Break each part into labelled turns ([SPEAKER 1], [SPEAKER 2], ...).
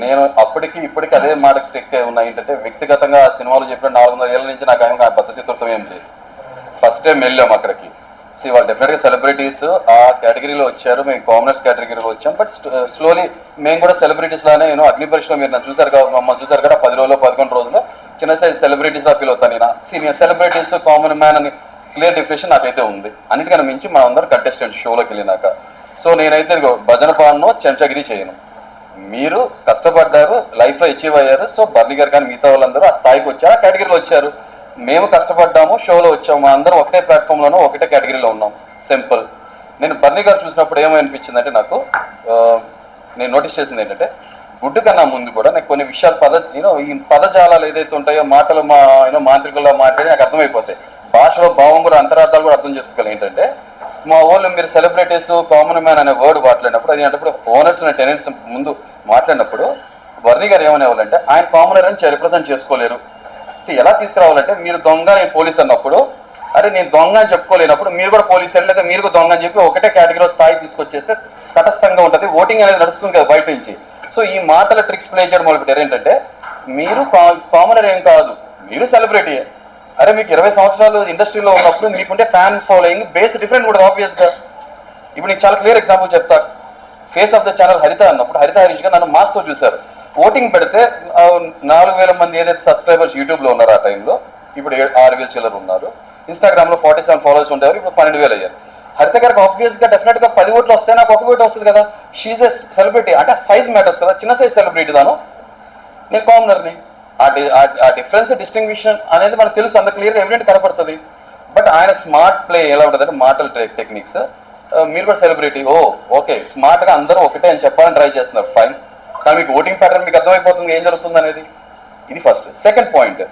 [SPEAKER 1] నేను అప్పటికి ఇప్పటికి అదే మాటకు స్టిక్ అయి ఉన్నా. ఏంటంటే వ్యక్తిగతంగా ఆ సినిమాలో చెప్పిన 400 ఏళ్ళ నుంచి నాకు ఏమో బద్ధశత్రుత్వం ఏం లేదు. ఫస్ట్ టైం వెళ్ళాం అక్కడికి. వాళ్ళు డెఫినెట్గా సెలబ్రిటీస్ ఆ కేటగిరీలో వచ్చారు, మేము కామనర్స్ కేటగిరీలో వచ్చాం. బట్ స్లోలీ మేము కూడా సెలబ్రిటీస్ లానే అగ్ని పరీక్షలో మీరు నన్ను చూసారు కదా, మమ్మల్ని చూసారు కదా, 10 రోజులు 11 రోజులు చిన్న సైజ్ సెలబ్రిటీస్లా ఫీల్ అవుతాను నేను. సీనియర్ సెలబ్రిటీస్ కామన్ మ్యాన్ అని క్లియర్ డెఫినేషన్ నాకైతే ఉంది. అన్నిటికన్నా మించి మనం అందరం కంటెస్టెంట్ షోలోకి వెళ్ళినాక. సో నేనైతే భజన పాడను, చెంచగిరి చేయను. మీరు కష్టపడ్డారు, లైఫ్లో అచీవ్ అయ్యారు. సో బర్నీ గారు కానీ మిగతా వాళ్ళందరూ ఆ స్థాయికి వచ్చారు, ఆ కేటగిరీలో వచ్చారు. మేము కష్టపడ్డాము, షోలో వచ్చాము, మా అందరం ఒకటే ప్లాట్ఫామ్లోనూ ఒకటే కేటగిరీలో ఉన్నాం. సింపుల్. నేను బర్నీ గారు చూసినప్పుడు ఏమనిపించిందంటే నాకు నేను నోటీస్ చేసింది ఏంటంటే గుడ్డు కన్నా ముందు కూడా నాకు కొన్ని విషయాలు ఈ పదజాలాలు ఏదైతే ఉంటాయో మాటలు మా మాంత్రికుల్లో మాట్లాడి నాకు అర్థమైపోతాయి. భాషలో భావం కూడా అంతరార్థాలు కూడా అర్థం చేసుకోగలం. ఏంటంటే మా ఊళ్ళో మీరు సెలబ్రిటీస్ కామన్ మ్యాన్ అనే వర్డ్ మాట్లాడినప్పుడు అది అంటే ఓనర్స్ అనే టెనెంట్స్ ముందు మాట్లాడినప్పుడు బర్నీ గారు ఏమనేవాళ్ళంటే ఆయన కామనర్ అని రిప్రజెంట్ చేసుకోలేరు. ఎలా తీసుకురావాలంటే మీరు దొంగ నేను పోలీస్ అన్నప్పుడు అరే నేను దొంగ అని చెప్పుకోలేనప్పుడు మీరు కూడా పోలీస్ లేదా మీరు కూడా దొంగ అని చెప్పి ఒకటే కేటగిరీలో స్థాయి తీసుకొచ్చేస్తే తటస్థంగా ఉంటుంది. ఓటింగ్ అనేది నడుస్తుంది కదా బయట నుంచి. సో ఈ మాటల ట్రిక్స్ ప్లే చేయడం మొదలుపెట్టారు. ఏంటంటే మీరు కామనర్ ఏం కాదు, మీరు సెలబ్రిటీ. అరే మీకు 20 సంవత్సరాలు ఇండస్ట్రీలో ఉన్నప్పుడు మీకుంటే ఫ్యాన్స్ ఫాలోయింగ్ బేస్ డిఫరెంట్ కూడా ఆబ్వియస్గా. ఇప్పుడు నీకు చాలా క్లియర్ ఎగ్జాంపుల్ చెప్తా. ఫేస్ ఆఫ్ ద ఛానల్ హరిత అన్నప్పుడు హరిత హరీష్ గా నన్ను మాస్తో చూశారు. ఓటింగ్ పెడితే 4,000 మంది ఏదైతే సబ్స్క్రైబర్స్ యూట్యూబ్లో ఉన్నారు ఆ టైంలో, ఇప్పుడు 6,000 చిల్లర ఉన్నారు. ఇన్స్టాగ్రామ్లో 47 ఫాలోవర్స్ ఉంటారు, ఇప్పుడు 12,000 అయ్యారు. హరిత గారికి ఆబ్వియస్గా డెఫినెట్గా 10 ఓట్లు వస్తే నాకు 1 ఓటు వస్తుంది కదా. షీజ్ ఎ సెలబ్రిటీ అంటే సైజ్ మ్యాటర్స్ కదా. చిన్న సైజ్ సెలబ్రిటీ దాను, నేను కామనర్ని. ఆ డిఫరెన్స్ డిస్టింగ్విషన్ అనేది మనకు తెలుసు, అంత క్లియర్గా ఎవిడెంట్ కనపడుతుంది. బట్ ఆయన స్మార్ట్ ప్లే ఎలా ఉంటుంది అంటే మాటల టెక్నిక్స్. మీరు కూడా సెలబ్రిటీ, ఓకే స్మార్ట్గా అందరూ ఒకటే అని చెప్పాలని ట్రై చేస్తున్నారు, ఫైన్. కానీ మీకు ఓటింగ్ ప్యాటర్న్ మీకు అర్థమైపోతుంది ఏం జరుగుతుంది అనేది. ఇది ఫస్ట్. సెకండ్ పాయింట్,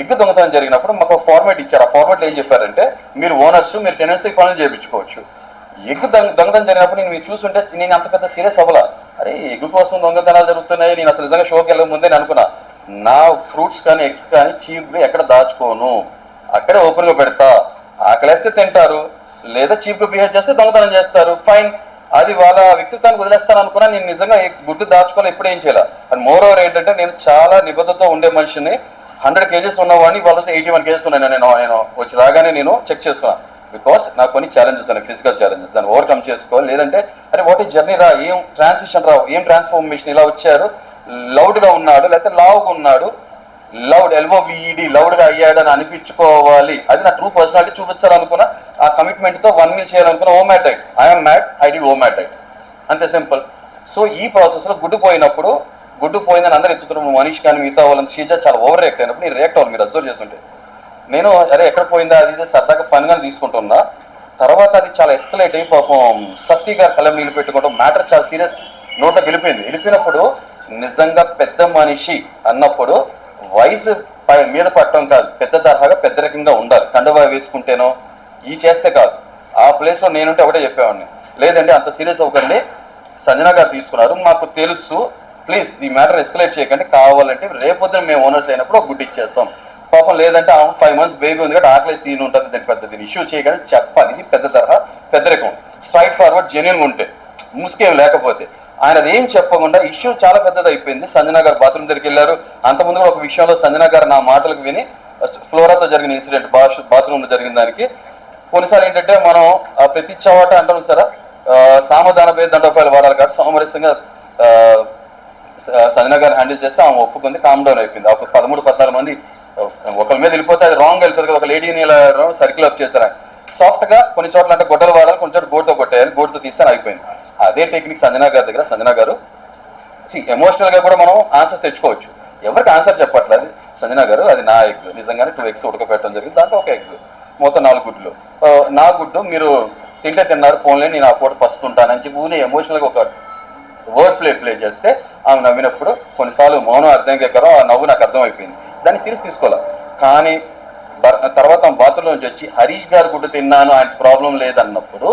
[SPEAKER 1] ఎగ్గు దొంగతనం జరిగినప్పుడు మాకు ఒక ఫార్మేట్ ఇచ్చారు. ఆ ఫార్మేట్లో ఏం చెప్పారంటే మీరు ఓనర్స్, మీరు టెనెన్సీ పనులు చేయించుకోవచ్చు. ఎగ్గు దొంగతనం జరిగినప్పుడు నేను మీరు చూస్తుంటే నేను అంత పెద్ద సీరియస్ అవ్వాల. అరే ఎగ్గు కోసం దొంగతనాలు జరుగుతున్నాయి, నేను అసలు నిజంగా షోకి వెళ్ళక ముందే నేను అనుకున్నా నా ఫ్రూట్స్ కానీ ఎగ్స్ కానీ చీప్గా ఎక్కడ దాచుకోను, అక్కడే ఓపెన్గా పెడతా. ఆకలేస్తే తింటారు, లేదా చీప్గా బిహేవ్ చేస్తే దొంగతనం చేస్తారు, ఫైన్. అది వాళ్ళ వ్యక్తిత్వానికి వదిలేస్తాను అనుకున్నా. నేను నిజంగా గుడ్డు దాచుకోవాలి, ఎప్పుడు ఏం చేయాలి. అండ్ మోర్ ఓవర్ ఏంటంటే నేను చాలా నిబద్ధతతో ఉండే మనిషిని. 100 కేజెస్ ఉన్నవాడిని వాళ్ళ 81 కేజెస్ ఉన్నాయి. నేను వచ్చి రాగానే నేను చెక్ చేసుకున్నాను. బికాస్ నాకు కొన్ని ఛాలెంజెస్ ఉన్నాయి, ఫిజికల్ ఛాలెంజెస్. దాన్ని ఓవర్కమ్ చేసుకోవాలి. లేదంటే అరే వాట్ ఈ జర్నీ రా, ఏం ట్రాన్సిషన్ రా, ఏం ట్రాన్స్ఫర్మేషన్, ఇలా వచ్చారు, లౌడ్గా ఉన్నాడు లేకపోతే లావుగా ఉన్నాడు, లౌడ్ LOVED లౌడ్గా అయ్యాడు అని అనిపించుకోవాలి. అది నా ట్రూ పర్సనాలిటీ చూపించాలనుకున్నా. ఆ కమిట్మెంట్తో 1 మీల్ చేయాలనుకున్నా. Mat diet, I'm mat, I did mat diet, అంతే సింపుల్. సో ఈ ప్రాసెస్లో గుడ్డు పోయినప్పుడు, గుడ్డు పోయిందని అందరూ ఎత్తుతున్నప్పుడు మనీష్ కానీ మిగతా వాళ్ళని షీజా చాలా ఓవర్ రియాక్ట్ అయినప్పుడు నేను రియాక్ట్ అవ్వాలి. మీరు అబ్జర్వ్ చేస్తుంటే నేను అరే ఎక్కడ పోయిందా అది సరదాగా ఫన్గానే తీసుకుంటున్నా. తర్వాత అది చాలా ఎస్కలేట్ అయ్యి పాపం షష్ఠీ గారు కళ్ళం నీళ్ళు పెట్టుకోవడం మ్యాటర్ చాలా సీరియస్ నోట్లోకి వెళ్ళిపోయినప్పుడు నిజంగా పెద్ద మనిషి అన్నప్పుడు వయసు మీద పట్టడం కాదు, పెద్ద తరహాగా పెద్ద రకంగా ఉండాలి. కండవా వేసుకుంటేనో ఈ చేస్తే కాదు. ఆ ప్లేస్లో నేనుంటే ఒకటే చెప్పేవాడిని, లేదంటే అంత సీరియస్ అవ్వకండి, సంజన గారు తీసుకున్నారు, మాకు తెలుసు, ప్లీజ్ ఈ మ్యాటర్ ఎస్కలేట్ చేయకండి, కావాలంటే రేపొద్దున మేము ఓనర్స్ అయినప్పుడు ఒక గుడ్డు ఇచ్చేస్తాం, పాపం లేదంటే 5 months బేబీ ఉంది కాబట్టి ఆకలి సీన్ ఉంటుంది, దానికి పెద్దది ఇష్యూ చేయకండి చెప్పాలి. ఇది పెద్ద తరహా పెద్ద రకం, స్ట్రైట్ ఫార్వర్డ్ జెన్యున్గా ఉంటే, ముసుకేం లేకపోతే. ఆయన అది ఏం చెప్పకుండా ఇష్యూ చాలా పెద్దది అయిపోయింది. సంజన గారు బాత్రూమ్ దగ్గరికి వెళ్ళారు. అంతకుముందు కూడా ఒక విషయంలో సంజన గారు నా మాటలకు విని ఫ్లోరాతో జరిగిన ఇన్సిడెంట్, బాత్రూమ్లో జరిగిన దానికి కొన్నిసార్లు ఏంటంటే మనం ప్రతి చోట అంటాం సరే సామధాన భేద దండోపాయాలు వాడాలి కాబట్టి సామరస్యంగా సంజన గారు హ్యాండిల్ చేస్తే ఆమె ఒప్పుకుంది, కామ్ డౌన్ అయిపోయింది. అప్పుడు 13-14 మంది ఒకరి మీద వెళ్ళిపోతే అది రాంగ్ వెళ్తుంది కదా. ఒక లేడీని ఇలా సర్కిల్ అప్ చేశారు. సాఫ్ట్గా కొన్ని చోట్ల అంటే గొడ్డలు వాడాలి, కొన్ని చోట్ల గోడుతో కొట్టేయాలి, గోడుతో తీస్తే అయిపోయింది. అదే టెక్నిక్ సంజన గారి దగ్గర. సంజన గారు ఎమోషనల్గా కూడా మనం ఆన్సర్స్ తెచ్చుకోవచ్చు. ఎవరికి ఆన్సర్ చెప్పట్లేదు సంజన గారు, అది నా ఎగ్, నిజంగానే 2 eggs ఉడకపెట్టడం జరిగింది, దాంట్లో ఒక ఎగ్, మొత్తం 4 గుడ్లు. నా గుడ్డు మీరు తింటే తిన్నారు, ఫోన్లే నేను ఆ పూట ఫస్ట్ ఉంటానని చెప్పి ఊనే ఎమోషనల్గా ఒక వర్డ్ ప్లే చేస్తే ఆమె నవ్వినప్పుడు కొన్నిసార్లు మౌనం అర్థం కాకరో ఆ నవ్వు నాకు అర్థమైపోయింది. దాన్ని సీరియస్ తీసుకోవాలి. కానీ తర్వాత బాత్రూంలో నుంచి వచ్చి హరీష్ గారు గుడ్డు తిన్నాను, ఆయన ప్రాబ్లం లేదన్నప్పుడు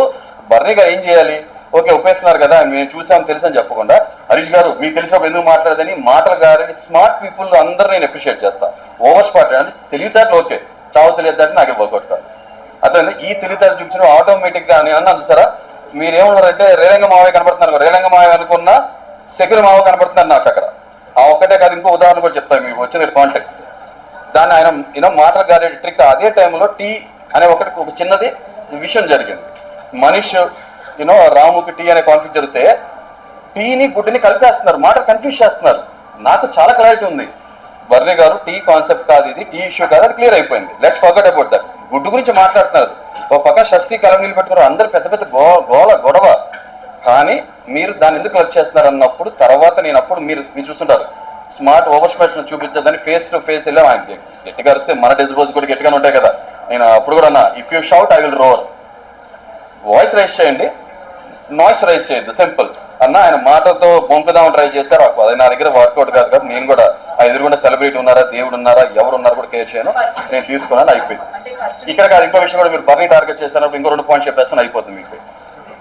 [SPEAKER 1] బర్నీ గారు ఏం చేయాలి? ఓకే ఒప్పేస్తున్నారు కదా, మేము చూసాం తెలుసు అని చెప్పకుండా హరీష్ గారు మీకు తెలిసినప్పుడు ఎందుకు మాట్లాడదని మాటలు గారని స్మార్ట్ పీపుల్ అందరూ నేను అప్రిషియేట్ చేస్తాను. ఓవర్ స్మార్ట్ అంటే తెలివితేటలు ఓకే, చావు తెలియదంటే నాకు వర్కౌట్ కాదు. అదే ఈ తెలివితేటలు చూపించిన ఆటోమేటిక్గా నేను అన్నాను చూసారా, మీరేమన్నారంటే రేలంగ మావయ్య కనబడుతున్నారు, రేలంగ మావయ్య అనుకున్నా సెకండ్ మావ కనబడుతున్నారు నాకు అక్కడ. ఒకటే కాదు, ఇంకో ఉదాహరణ కూడా చెప్తాను మీకు వచ్చింది కాంటెక్స్ట్. దాన్ని ఆయన మాటలు గారే ట్రిక్. అదే టైంలో టీ అనే ఒక చిన్నది విషయం జరిగింది. మనీష్ రాముకి టీ అనే కాన్ఫ్లిక్ట్ జరిగితే టీని గుడ్డుని కలిపేస్తున్నారు, మాటలు కన్ఫ్యూజ్ చేస్తున్నారు. నాకు చాలా క్లారిటీ ఉంది, బర్నీ గారు టీ కాన్సెప్ట్ కాదు, ఇది టీ ఇష్యూ కాదు, అది క్లియర్ అయిపోయింది. Let's forget about that. గుడ్డు గురించి మాట్లాడుతున్నారు, ఒక పక్క షష్ఠీ కలం నీళ్ళు పెట్టుకున్నారు, అందరు పెద్ద పెద్ద గొడవ. కానీ మీరు దాన్ని ఎందుకు క్లబ్ చేస్తున్నారు అన్నప్పుడు తర్వాత మీరు చూస్తుంటారు, స్మార్ట్ ఓవర్ స్మార్ట్ చూపించదని ఫేస్ టు ఫేస్ వెళ్ళాం. ఆయన గట్టిగా వస్తే మన డిస్పోజ్ కూడా గట్టిగానే ఉంటాయి కదా. నేను అప్పుడు కూడా అన్నా, if you shout I will roar. Voice raise చేయండి, నాయిస్ రైజ్ చేయొద్దు, సింపుల్ అన్న. ఆయన మాటలతో బొంకుదామని ట్రై చేశారు, అది నా దగ్గర వర్కౌట్ కాదు కదా. నేను కూడా ఎదురుకుండా సెలబ్రిటీ ఉన్నారా, దేవుడు ఉన్నారా, ఎవరు ఉన్నారా కూడా కేర్ చేయను, నేను తీసుకున్నాను, అయిపోయింది. ఇక్కడ కాదు, ఇంకో విషయం కూడా మీరు బర్నీ టార్గెట్ చేసినప్పుడు ఇంకో 2 పాయింట్స్ చెప్పేస్తాను, అయిపోతుంది మీకు.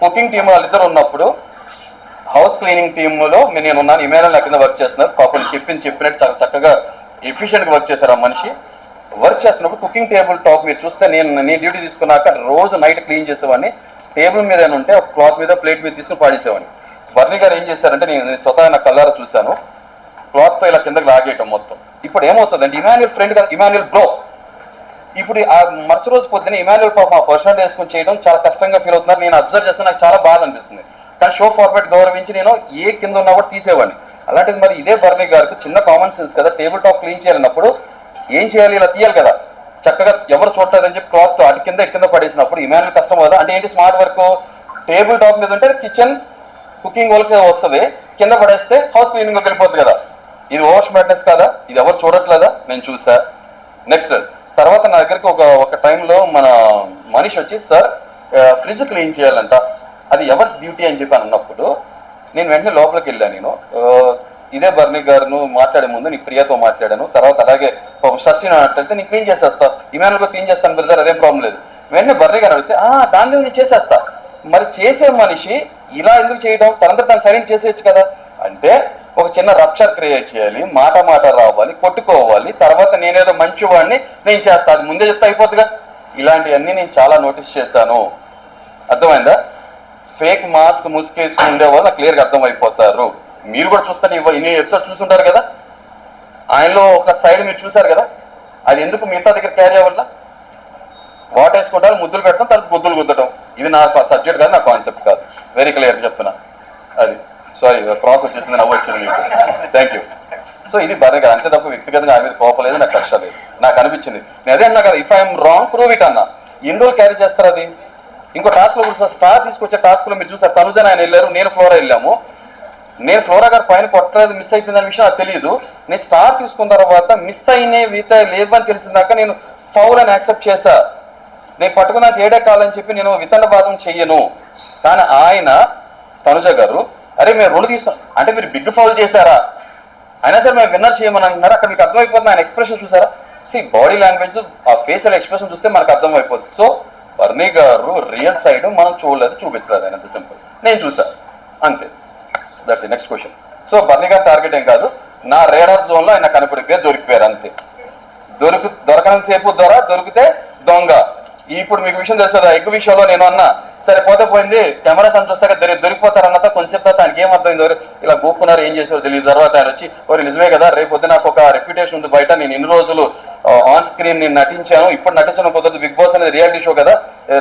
[SPEAKER 1] కుకింగ్ టీమ్ వాళ్ళిద్దరు ఉన్నప్పుడు హౌస్ క్లీనింగ్ టీంలో నేను ఉన్నాను, ఇమేల్ నా కింద వర్క్ చేస్తున్నారు. పాపం చెప్పినట్టు చాలా చక్కగా ఎఫిషియెంట్గా వర్క్ చేశారు ఆ మనిషి. వర్క్ చేస్తున్నప్పుడు కుకింగ్ టేబుల్ టాప్ మీరు చూస్తే నేను డ్యూటీ తీసుకున్నాక రోజు నైట్ క్లీన్ చేసేవాడిని. టేబుల్ మీద ఏమైనా ఉంటే ఒక క్లాత్ మీద ప్లేట్ మీద తీసుకుని పాడేసేవాడిని. బర్నీ గారు ఏం చేశారంటే, నేను స్వతహా నా కళ్ళారా చూశాను, క్లాత్తో ఇలా కిందకి లాగేయటం మొత్తం. ఇప్పుడు ఏమవుతుందంటే, ఇమాన్యుల్ ఫ్రెండ్ కదా, ఇమాన్యుల్ బ్రో. ఇప్పుడు ఆ మరుసటి రోజు పొద్దున్న ఇమాన్యుల్ పాప ఆ పర్సనల్ వేసుకుని చేయడం చాలా కష్టంగా ఫీల్ అవుతున్నారు. నేను అబ్జర్వ్ చేస్తే నాకు చాలా బాధ అనిపిస్తుంది. కానీ షో ఫార్మాట్ గౌరవించి నేను ఏ కింద ఉన్నా కూడా తీసేవాడిని. అలాంటిది మరి ఇదే బర్నీ గారికి చిన్న కామన్ సెన్స్ కదా, టేబుల్ టాప్ క్లీన్ చేయాలన్నప్పుడు ఏం చేయాలి, ఇలా తీయాలి కదా, చక్కగా ఎవరు చూడలేదని చెప్పి క్లాత్ అటు కింద పడేసినప్పుడు ఇమాన్యుల్ కష్టం కదా. అంటే ఏంటి స్మార్ట్ వర్క్, టేబుల్ టాప్ మీద ఉంటే కిచెన్ కుకింగ్ వాళ్ళకి వస్తుంది, కింద పడేస్తే హౌస్ క్లీనింగ్ వెళ్ళిపోతుంది కదా. ఇది ఓవర్ స్మార్ట్నెస్ కదా, ఇది ఎవరు చూడట్లేదా, నేను చూసా. నెక్స్ట్ తర్వాత నా దగ్గరికి ఒక టైంలో మన మనిషి వచ్చి, సార్ ఫ్రిడ్జ్ క్లీన్ చేయాలంట, అది ఎవరి డ్యూటీ అని చెప్పి అన్నప్పుడు నేను వెంటనే లోపలికి వెళ్ళాను. నేను ఇదే బర్నీ గారు మాట్లాడే ముందు నీకు ప్రియాతో మాట్లాడాను, తర్వాత అలాగే షష్ఠి అన్నట్లయితే నేను క్లీన్ చేసేస్తా, ఇమాన్యుల్ కూడా క్లీన్ చేస్తాను బ్రదర్, అదేం ప్రాబ్లం లేదు. వెంటనే బర్నీ గారు అడిగితే దాని నేను చేసేస్తా. మరి చేసే మనిషి ఇలా ఎందుకు చేయడం, తనంతా తను సైలెంట్ చేసేయచ్చు కదా. అంటే ఒక చిన్న రప్చర్ క్రియేట్ చేయాలి, మాట రావాలి, కొట్టుకోవాలి, తర్వాత నేనేదో మంచివాడిని నేను చేస్తా, అది ముందే చెప్తే అయిపోతుందిగా. ఇలాంటివన్నీ నేను చాలా నోటీస్ చేశాను, అర్థమైందా. ఫేక్ మాస్క్ ముసుకేసుకుని ఉండేవాళ్ళు నాకు క్లియర్గా అర్థమైపోతారు. మీరు కూడా చూస్తే ఇన్ని ఎపిసోడ్ చూసుంటారు కదా, ఆయనలో ఒక సైడ్ మీరు చూసారు కదా, అది ఎందుకు మిగతా దగ్గర క్యారీ అవ్వాల. వాట్ వేసుకుంటారు, ముద్దులు పెడతాం, తర్వాత గుద్దులు గుద్దటం, ఇది నా సబ్జెక్ట్ కాదు, నా కాన్సెప్ట్ కాదు, వెరీ క్లియర్గా చెప్తున్నా. అది సారీ క్రాస్ వచ్చేసింది, నవ్వు వచ్చింది మీకు, థ్యాంక్ యూ. సో ఇది బర్నీ గారు, అంతే తప్ప వ్యక్తిగతంగా ఆయన మీద కోపం లేదు, నాకు కక్ష లేదు, నాకు అనిపించింది. నేను అదే అన్నా కదా, if I'm wrong prove it అన్నా. ఎన్ని రోజులు క్యారీ చేస్తారు అది. ఇంకో టాస్క్లో కూడా స్టార్ తీసుకొచ్చే టాస్క్లో మీరు చూసారు, తనుజన్ ఆయన వెళ్ళారు, నేను ఫ్లోరా వెళ్ళాము. నేను ఫ్లోరా గారు పైన కొట్టలేదు, మిస్ అయిపోయిందనే విషయం నాకు తెలియదు. నేను స్టార్ తీసుకున్న తర్వాత మిస్ అయినవి లేవని తెలిసిందాక నేను ఫౌల్ అని యాక్సెప్ట్ చేశా. నేను పట్టుకున్నాక ఏడే కాలని చెప్పి నేను వితండవాదం చెయ్యను. కానీ ఆయన తనుజ గారు, అరే మేము 2 తీసుకున్నాం అంటే మీరు బిగ్ ఫౌల్ చేశారా, అయినా సరే మేము విన్నర్ చేయమని అంటున్నారు. అక్కడ మీకు అర్థమైపోతుంది, ఆయన ఎక్స్ప్రెషన్ చూసారా. బాడీ లాంగ్వేజ్, ఆ ఫేషియల్ ఎక్స్ప్రెషన్ చూస్తే మనకు అర్థమైపోతుంది. సో బర్నీ గారు రియల్ సైడ్ మనం చూడలేదు, చూపించలేదు, ఆయన అంత సింపుల్. నేను చూసా, అంతే. That's next question. సో బర్నీ గారి టార్గెట్ ఏం కాదు, నా రేడార్ జోన్లో ఆయన కనపడిపోయారు, దొరికిపోయారు, అంతే. దొరకనంత సేపు దొరికితే దొంగ. ఇప్పుడు మీకు విషయం తెలుస్తుంది, ఎగ్ విషయంలో నేను అన్నా, సరే పోతే పోయింది, కెమెరాస్ అని చూస్తాక దొరికిపోతారు అన్నత కొంచెం తర్వాత ఆయనకి ఏమర్థమైంది, ఇలా గోక్కున్నారు, ఏం చేశారో తెలియదు. తర్వాత ఆయన వచ్చి నిజమే కదా, రేపు పొద్దున నాకు ఒక రెప్యుటేషన్ ఉంది బయట, నేను ఇన్ని రోజులు ఆన్ స్క్రీన్ నేను నటించాను, ఇప్పుడు నటించడం కుదరదు, బిగ్ బాస్ అనేది రియాలిటీ షో కదా,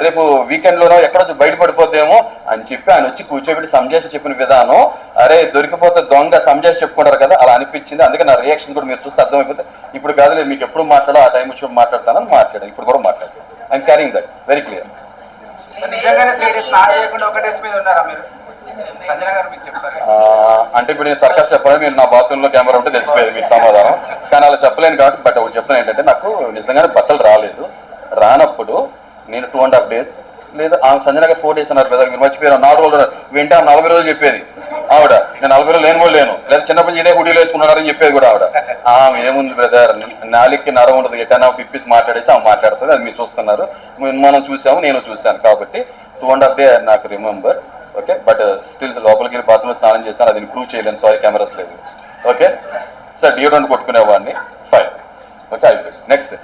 [SPEAKER 1] రేపు వీకెండ్లోనో ఎక్కడొచ్చి బయటపడిపోద్దేమో అని చెప్పి ఆయన వచ్చి కూర్చోబెట్టి సంజయ్ చెప్పిన విధానం, అరే దొరికిపోతే దొంగ సంజయ్ చెప్పుకుంటారు కదా, అలా అనిపించింది. అందుకే నా రియాక్షన్ కూడా మీరు చూస్తే అర్థమైపోతే, ఇప్పుడు కాదు మీకు ఎప్పుడు మాట్లాడో ఆ టైం వచ్చి మాట్లాడతానని మాట్లాడాను, ఇప్పుడు కూడా మాట్లాడతాను. I'm carrying that very clear. అంటే ఇప్పుడు నేను సర్కస్ చెప్పాలి, మీరు నా బాత్రూంలో కెమెరా ఉంటే తెలిసిపోయేది మీకు సమాధానం. కానీ అలా చెప్పలేను కాబట్టి, బట్ ఒకటి చెప్తాను ఏంటంటే, నాకు నిజంగానే బట్టలు రాలేదు. రానప్పుడు నేను 2.5 days లేదా సంజన గారు 4 days అన్నారు బ్రదర్, మీరు మర్చిపోయారు 4 రోజులు వింటే 40 రోజులు చెప్పేది ఆవిడ. నేను 40 రోజులు లేను కూడా లేను, లేదా చిన్నప్పుడు ఇదే హుడీలు వేసుకున్నారని చెప్పేది కూడా ఆవిడ. ఏముంది బ్రదర్, నాలికి నరం ఉండదు, ఎటన్నా తిప్పేసి మాట్లాడేసి ఆమె మాట్లాడుతుంది, అది మీరు చూస్తున్నారు, మనం చూసాము, నేను చూశాను. కాబట్టి 2.5 days నాకు రిమెంబర్. ఓకే, బట్ స్టిల్ లోపలికి వెళ్ళి బాత్రూంలో స్నానం చేస్తాను, అది ప్రూవ్ చేయలేను, సారీ కెమెరాస్ లేదు. ఓకే సార్, డియోడ్రెంట్ కొట్టుకునేవాడిని, ఫైన్. ఓకే, అయిపోయింది. నెక్స్ట్